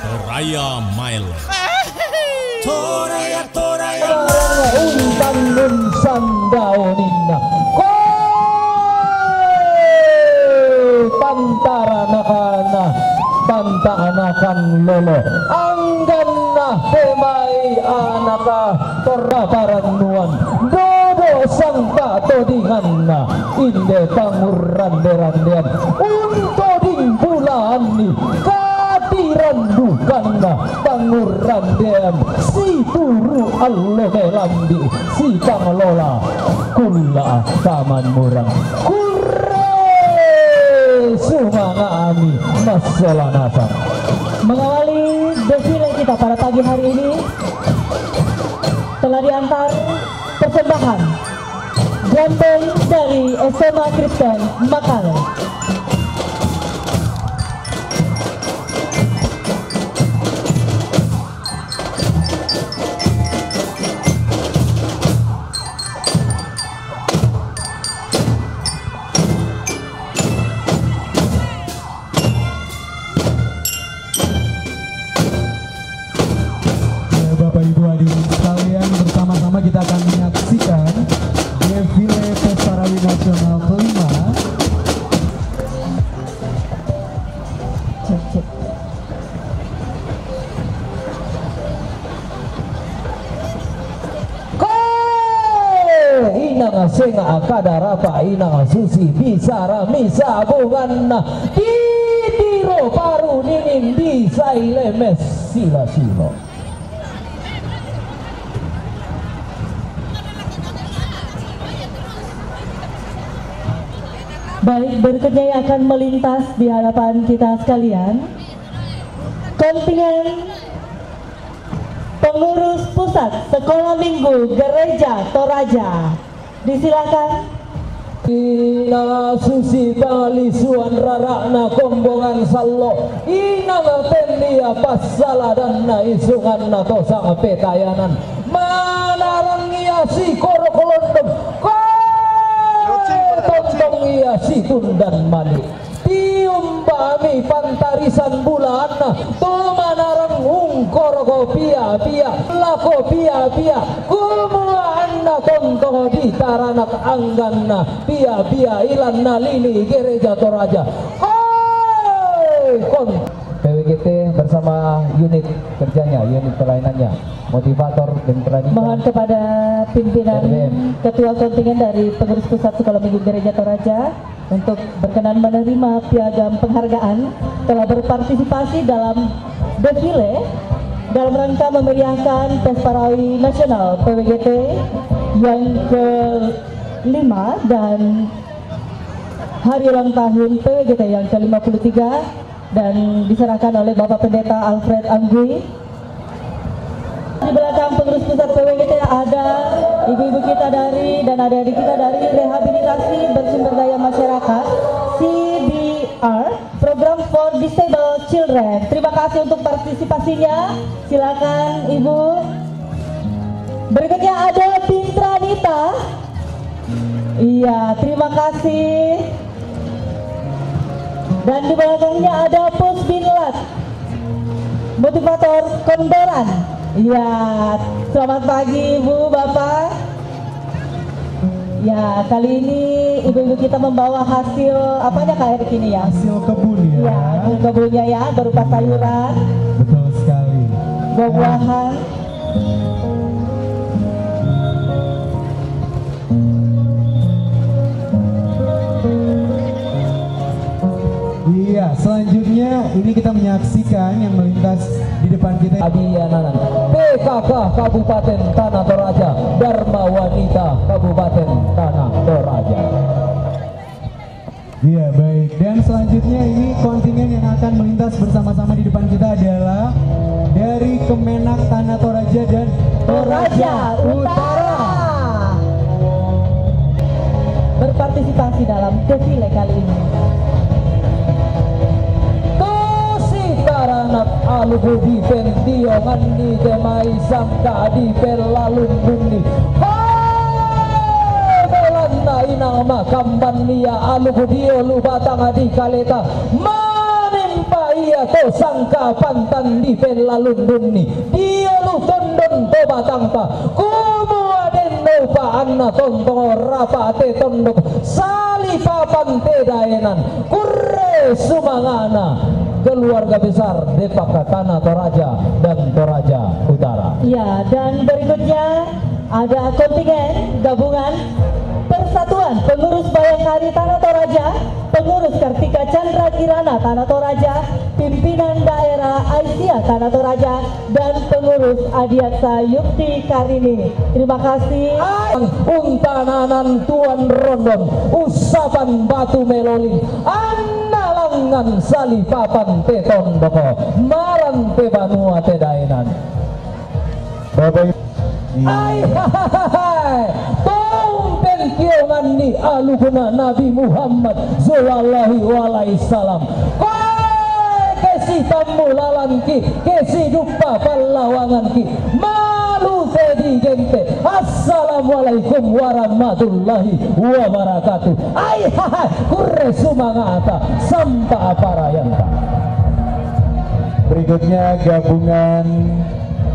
Toraya Mile. Toraya untan nun sandauninna pantara nakana panta anakan lolo angganna pemai anaka toraparannuan dodo sang patodinganna inde pangurran-randean unto ding bulan ni randukanna pangurrandean si turu allo melandi si panglola kula taman murang kurre sumanga ami masalanasa. Mengawali desfile kita pada pagi hari ini telah diantar persembahan gembel dari SMA Kristen Makale. Kita akan menyaksikan defile Pesta Rawi Nasional kelima. Inang senga akadarapa inang susi bisara misa bunganna titiro paru ninin disailemes sila silo. Baik, berikutnya yang akan melintas di hadapan kita sekalian, kontingen pengurus pusat Sekolah Minggu Gereja Toraja. Disilakan. Ina susi bali suan rarakna kombongan sallo ina tendia pasala dan na isungan na tosang petayanan manarang ia si koro kolondom tontong ia si tundan mani tium bami pantarisan bulan tumanarang ungkor kopia pia lako pia pia kumuan na tontong di taranak anggan na pia pia ilan na lini Gereja Toraja. Kon PWGT bersama unit kerjanya, unit pelayanannya, motivator dan training. Mohon kepada pimpinan ketua kontingen dari pengurus pusat Sekolah Minggu Gereja Toraja untuk berkenan menerima piagam penghargaan telah berpartisipasi dalam defile dalam rangka memeriahkan Pesta Rawi Nasional PWGT yang ke-5 dan hari ulang tahun PWGT yang ke-53 dan diserahkan oleh Bapak Pendeta Alfred Anggui. Di belakang pengurus pusat PWGT ada ibu-ibu kita dari dan adik-adik kita dari Rehabilitasi Bersumber Daya Masyarakat CBR, Program for Disabled Children. Terima kasih untuk partisipasinya. Silakan Ibu. Berikutnya ada Pintranita. Iya, terima kasih. Dan di belakangnya ada Pusbinlat, motivator Kondoran. Iya, selamat pagi Ibu, Bapak. Ya, kali ini ibu-ibu kita membawa hasil apanya Kak Erik ini ya? Hasil kebun ya. Ya, hasil kebunnya ya, berupa sayuran. Betul sekali. Buah-buahan. Iya, selanjutnya ini kita menyaksikan yang melintas di depan kita. Adianan PKK Kabupaten Tanah Toraja, Dharma Wanita Kabupaten Tanah Toraja. Iya, baik. Dan selanjutnya ini kontingen yang akan melintas bersama-sama di depan kita adalah dari Kemenak Tanah Toraja dan Toraja Utara. Berpartisipasi dalam defile kali ini. Anak alu di pentio mandi kemai sangka di pelalun bumi. Belanda inang makamban nia alu dio lu batang adi kaleta. Menimpa ia to sangka pantan di pelalundun ni diolu tondon to batang pa kumu aden no pa anna tontong rapate tondok sali papan tedaenan kurre sumangana keluarga besar Depak Tanah Toraja dan Toraja Utara. Ya, dan berikutnya ada kontingen gabungan Persatuan Pengurus Bayangkari Tanah Toraja, Pengurus Kartika Chandra Kirana Tanah Toraja, Pimpinan Daerah Aisyah Tanah Toraja, dan Pengurus Adiaksa Yukti Karini. Terima kasih. Untananan Tuan Rondon, usapan batu melolin, analangan sali papan teton doko, maran te banua te daenan. Bapak Hai Tompen kiongan ni alukuna Nabi Muhammad sallallahu alaihi wasallam. Kesi tamu lalan ki, kesi dupa pahlawangan ki, malu sedi gente. Assalamualaikum warahmatullahi wabarakatuh. Ai kurre sumangata sampa parayanta. berikutnya gabungan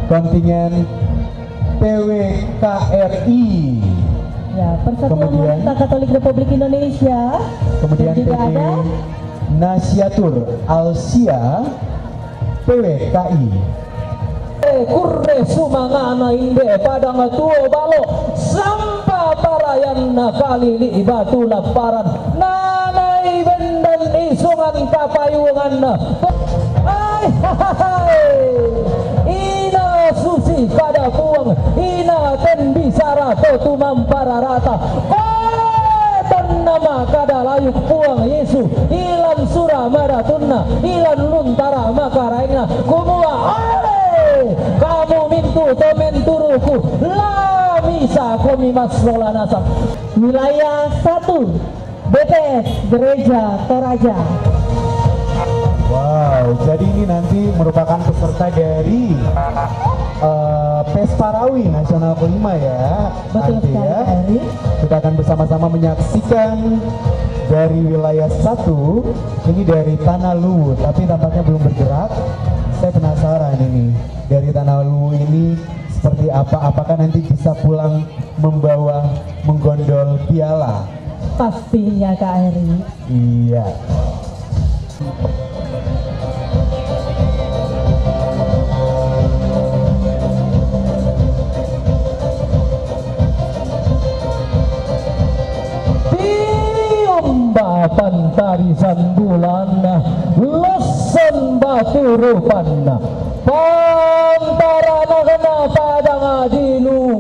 kontingen PWKRI. Ya, Persatuan Kemudian- Wanita Katolik Republik Indonesia. Kemudian Dan juga PT ada Nasyatur Alsia PWKI. Kurre sumangana inde padang tuo balo sampa parayanna kali li batu laparan nanai bendan isungan kapayungan ina susi pada puang ina ten bisara totu mampara rata nama kada layuk puang Yesu ilan surah maratunna ilan luntara makaraina kumua kamu mintu tomen turuku la misa komi masrola nasab. wilayah 1 BPS Gereja Toraja. Wow, jadi ini nanti merupakan peserta dari Pesparawi Nasional kelima ya. Betul nanti sekali, ya. Pak Eri. Kita akan bersama-sama menyaksikan dari wilayah 1 ini dari Tanah Luwu, tapi tampaknya belum bergerak. Saya penasaran ini dari Tanah Luwu ini seperti apa? Apakah nanti bisa pulang membawa menggondol piala? Pastinya Kak Eri. Iya. Papan tarisan bulan losan batu rupan pantarana kena padang adilu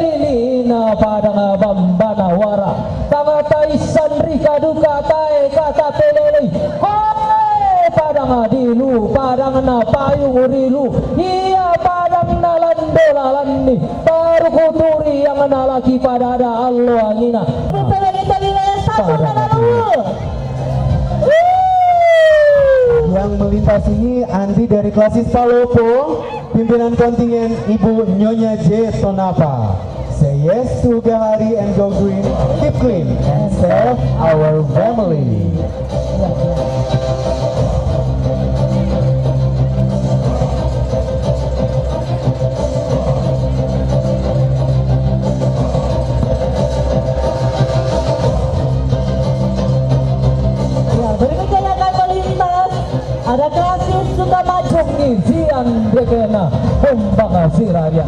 lilina padang bambana wara tangatai sandrika duka tae kata pelele padang adilu padang na payung urilu iya padang na landolalani taruh kuturi yang nalaki pada ada Allah angina Kita wilayah 1 Tanah Luwu. Yang melintas ini Andi dari Klasis Palopo, pimpinan kontingen Ibu Nyonya J. Tonapa. Say yes to Gahari and go green, keep clean and save our family. Ya, berikutnya yang akan melintas ada Klasis Sukamaju. pengisian dekena pembangga siraria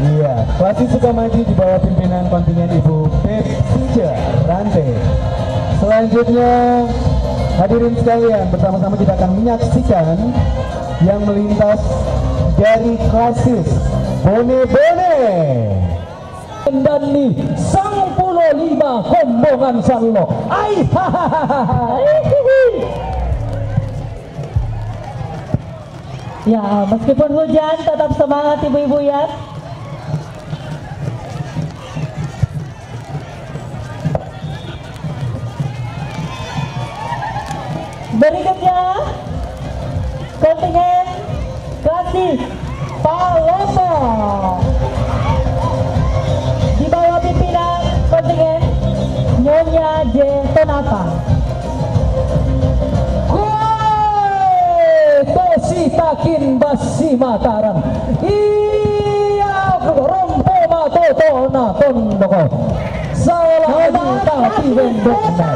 Iya, Klasis Sukamaju di bawah pimpinan kontingen Ibu Pep Sinja Rante. Selanjutnya hadirin sekalian, bersama-sama kita akan menyaksikan yang melintas dari Klasis Bone-Bone. dan nih sang pulau 5 kombongan sallo Ya, meskipun hujan tetap semangat ibu-ibu ya. Berikutnya kontingen Klasis Palopo di bawah pimpinan kontingen Nyonya Nyonya J. Tonapa. Tosi takin basi Mataram. Iya rompo matoto na tondoko. Salah tapi bendok na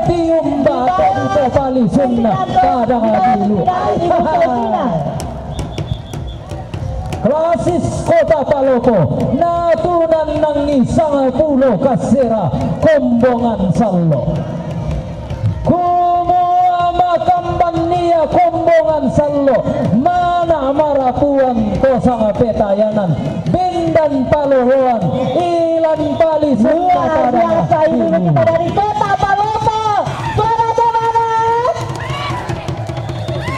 tium batok itu pali sunnah kadang dulu. Klasis Kota Palopo natunan nang isang pulo kasera kombongan sallo. Makamban niya kombongan sallo mana marapuan tosang petayanan bendan paluhuan ilan pali luar biasa ini kita dari Kota Palopo. Suara semangat.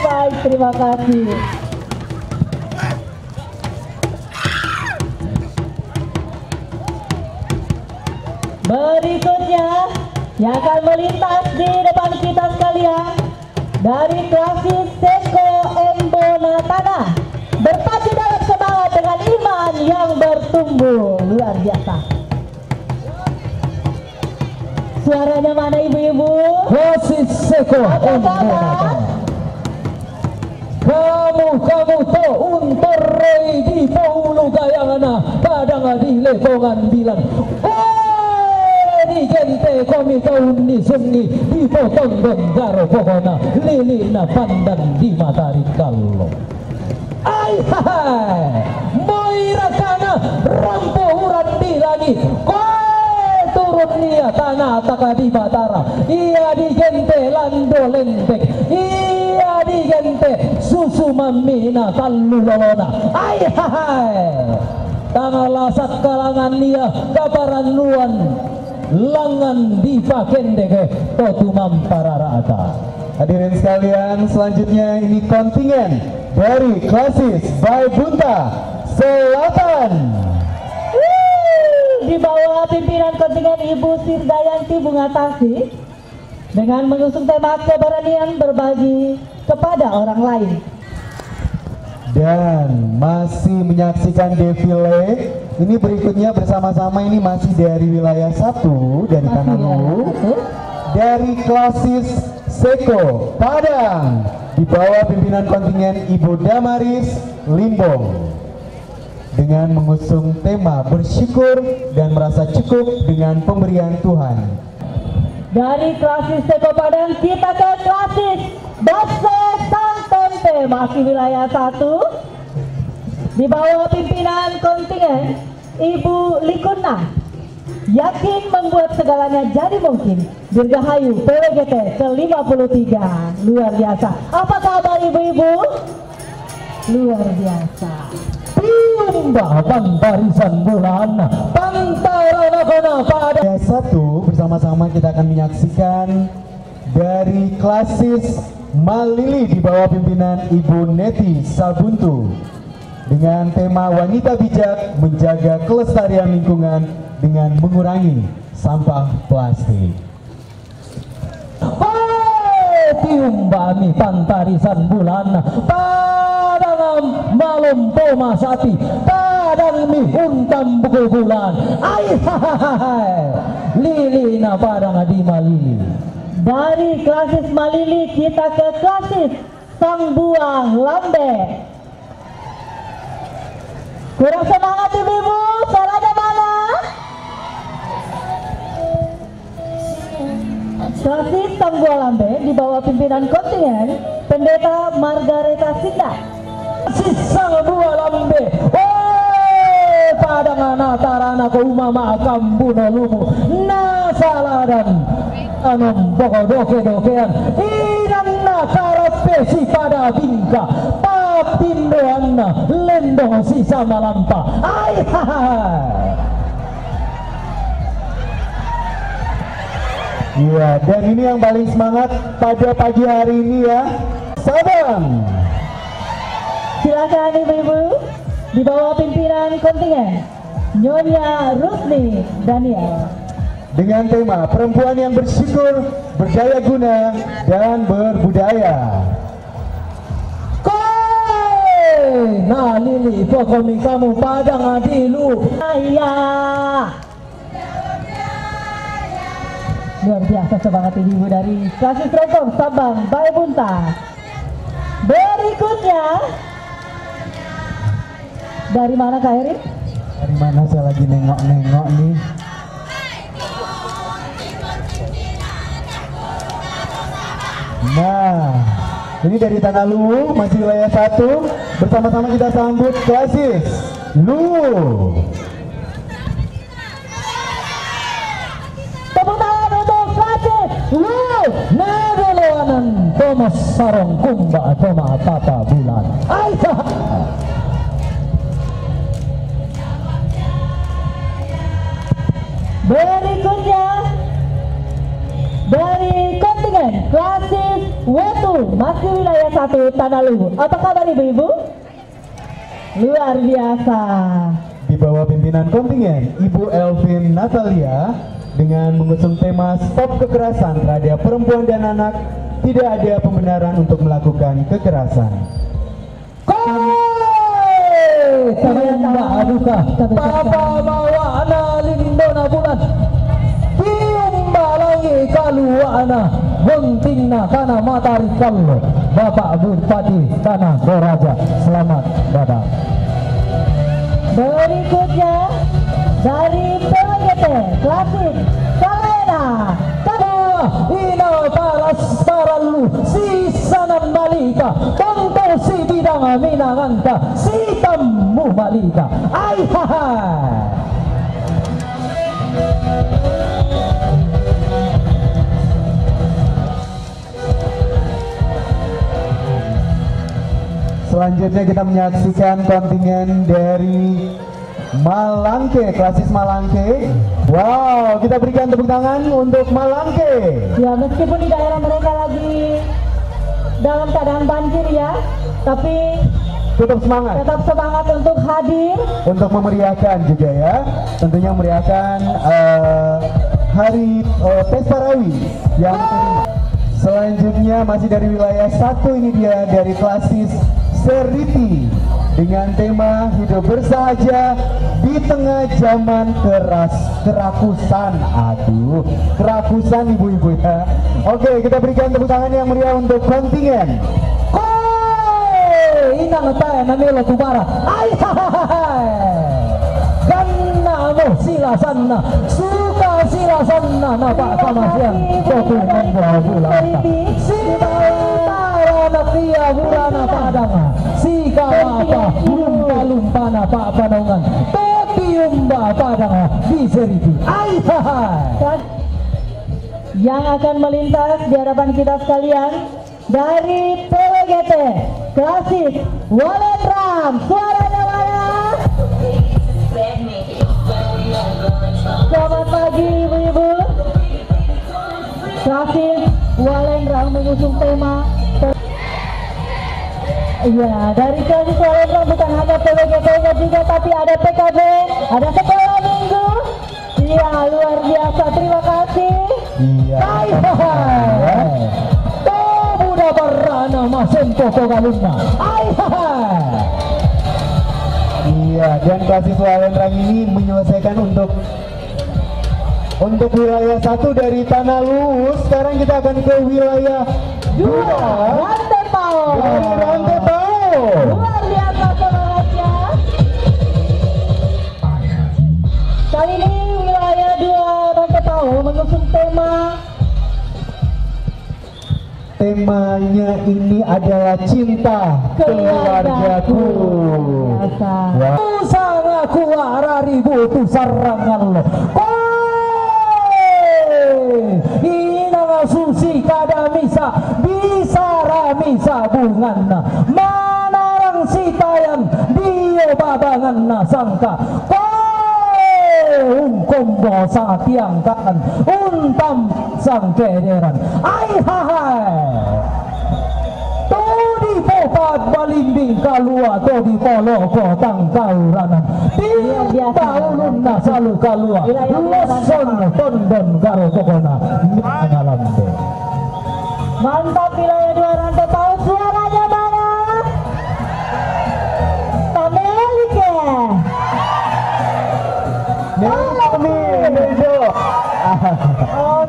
Baik, terima kasih. Berikutnya yang akan melintas di depan kita sekalian dari klasis Seko Embonatana berpacu dalam semangat dengan iman yang bertumbuh luar biasa. Suaranya mana ibu-ibu? Klasis Seko Embonatana. Kamu to untor rei di paulu gayangana kadang di lekongan bilang di gente komi kaun ni sungi di potong garo pokona lili na pandan di matahari kallo. Ay hai moira kana rampo uran di lagi turun nia tanah taka di batara iya di gente lando lentek iya di gente susu mamina kallu lolona. Ay hai tanah lasak kalangan nia kaparan luan langan dipakendeke totumam pararata. Hadirin sekalian, selanjutnya ini kontingen dari klasis Baibunta Selatan. Di bawah pimpinan kontingen Ibu Sirdayanti Bungatasi dengan mengusung tema keberanian berbagi kepada orang lain. Dan masih menyaksikan defile ini berikutnya bersama-sama ini masih dari wilayah 1 dari Tanah Luwu dari klasis Seko Padang di bawah pimpinan kontingen Ibu Damaris Limbong dengan mengusung tema bersyukur dan merasa cukup dengan pemberian Tuhan. Dari klasis Seko Padang kita ke klasis Base Santempe masih wilayah 1 di bawah pimpinan kontingen Ibu Likuna. Yakin membuat segalanya jadi mungkin. Dirgahayu PWGT ke-53 luar biasa. Apa kabar ibu-ibu? Luar biasa. Bahkan barisan bulan pantaran kona pada 1 bersama-sama kita akan menyaksikan dari klasis Malili di bawah pimpinan Ibu Neti Sabuntu dengan tema wanita bijak menjaga kelestarian lingkungan dengan mengurangi sampah plastik. Tium bami pantarisan bulan padang malam poma sati padang mi untam buku bulan. Ay hai lili na padang di Malili. Dari klasis Malili kita ke klasis Sang Buah Lambe. Kurang semangat ibu-ibu, suaranya mana? Klasis Sang Buah Lambe di bawah pimpinan kontingen Pendeta Margareta Sinda. Sang Buah Lambe padang natarana ko umama kambuno lumu nasaladan anom boko doke-dokean inan na karapesi pada bingka papindoan na lendong sisa malampa. Ay Iya, dan ini yang paling semangat pada pagi hari ini ya, Sabang. Silakan ibu-ibu di bawah pimpinan kontingen Nyonya Rusni Daniel dengan tema perempuan yang bersyukur, berdaya guna, dan berbudaya. Nah lili pokomi kamu padang adilu. Ayah Luar biasa semangat ibu dari Klasis Rokok Sabang Bae Bunta. Berikutnya dari mana Kak Eri? Dari mana saya lagi nengok-nengok nih. Nah, ini dari Tanah Luwu, masih wilayah 1. Bersama-sama kita sambut Klasis Luwu. Tepuk tangan untuk Klasis Luwu. Nadoloanan Thomas Sarong Kumba Toma Tata Bulan. Aisyah. Berikutnya dari kontingen Klasis W2 masih wilayah 1 Tanah Luwu. Apa kabar ibu-ibu? Luar biasa. Di bawah pimpinan kontingen Ibu Elvin Natalia dengan mengusung tema Stop Kekerasan Terhadap Perempuan dan Anak, tidak ada pembenaran untuk melakukan kekerasan. Tanda duka Papa mawana lindona bulan Pium balangi kaluana Guntingna kana matahari kallo Bapak Bupati Tanah Toraja. Selamat datang. Berikutnya dari PWGT Klasis Kalena Ina palas paralu si sanan malika tonto si bidang minanganta si tamu malika ai hai. Selanjutnya kita menyaksikan kontingen dari Malangke, Klasis Malangke. Wow, kita berikan tepuk tangan untuk Malangke. Ya, meskipun di daerah mereka lagi dalam keadaan banjir ya, tapi Tetap semangat tetap semangat untuk hadir. untuk memeriahkan juga ya. Tentunya memeriahkan hari Pesta Rawi yang selanjutnya masih dari wilayah 1. Ini dia dari Klasis Seriti dengan tema hidup bersahaja di tengah zaman kerakusan. Aduh, kerakusan ibu-ibu ya. Oke, kita berikan tepuk tangan yang meriah untuk kontingen Inang tayo na nilo tubara ay hai. Ganna mo sila sana suka sila sana na pak sama siang kopi membawa bulan sila na kia bulana padang si apa lumpa na pak panongan totiumba padang di seriti ay hai. Yang akan melintas di hadapan kita sekalian dari PWGT Klasis Walendram, suaranya mana? Selamat pagi ibu-ibu. Klasis Walendram mengusung tema. Iya, dari Klasis Walendram bukan hanya PWGT-nya juga, tapi ada PKB, ada sekolah minggu. Iya, luar biasa, terima kasih. Iya. Hai hai. Muda barana masempo kogaluna. Hai hai. Iya, dan Klasis Walendram ini menyelesaikan untuk wilayah 1 dari Tanah Luwu. Sekarang kita akan ke wilayah 2 Rantepao. dari Rantepao. Luar biasa semangatnya. Kali ini wilayah 2 Rantepao mengusung temanya ini adalah cinta keluargaku. Wah. Sangat kuara ribu tu sarangan lo. Inang susi kada misa bisa ramisa bunganna manarang sitayan dio babanganna sangka. Kombo sangat tiangkan untam sang kederan ai hai todi popat balimbing kalua todi polo kotang kauranan taulun na salu kalua loson tondon garo pokona ngalam de. Mantap wilayah 2 Rantepao, suaranya mana? Tamelike. Oke,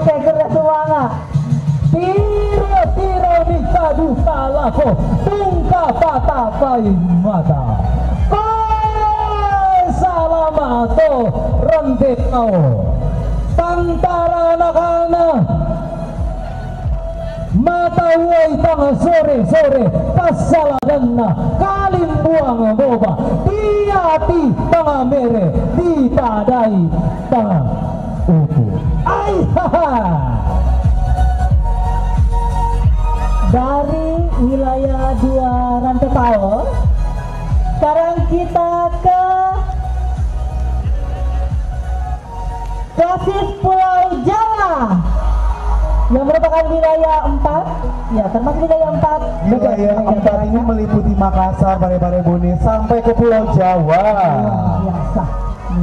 Oke, keren. lako tungka patapai mata salamato rendetau tantara nakalna mata woi tang sore-sore kasaladanna kalim buang boba tiati tang mere ditadai tang upu ai haha. Dari wilayah 2 Rantepao, sekarang kita ke Klasis Pulau Jawa yang merupakan wilayah 4, ya termasuk wilayah 4. Wilayah 4 ini meliputi Makassar, Parepare, Bone sampai ke Pulau Jawa. Biasa.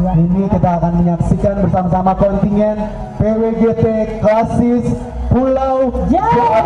Ya. Ini kita akan menyaksikan bersama-sama kontingen PWGT Klasis Pulau Jawa.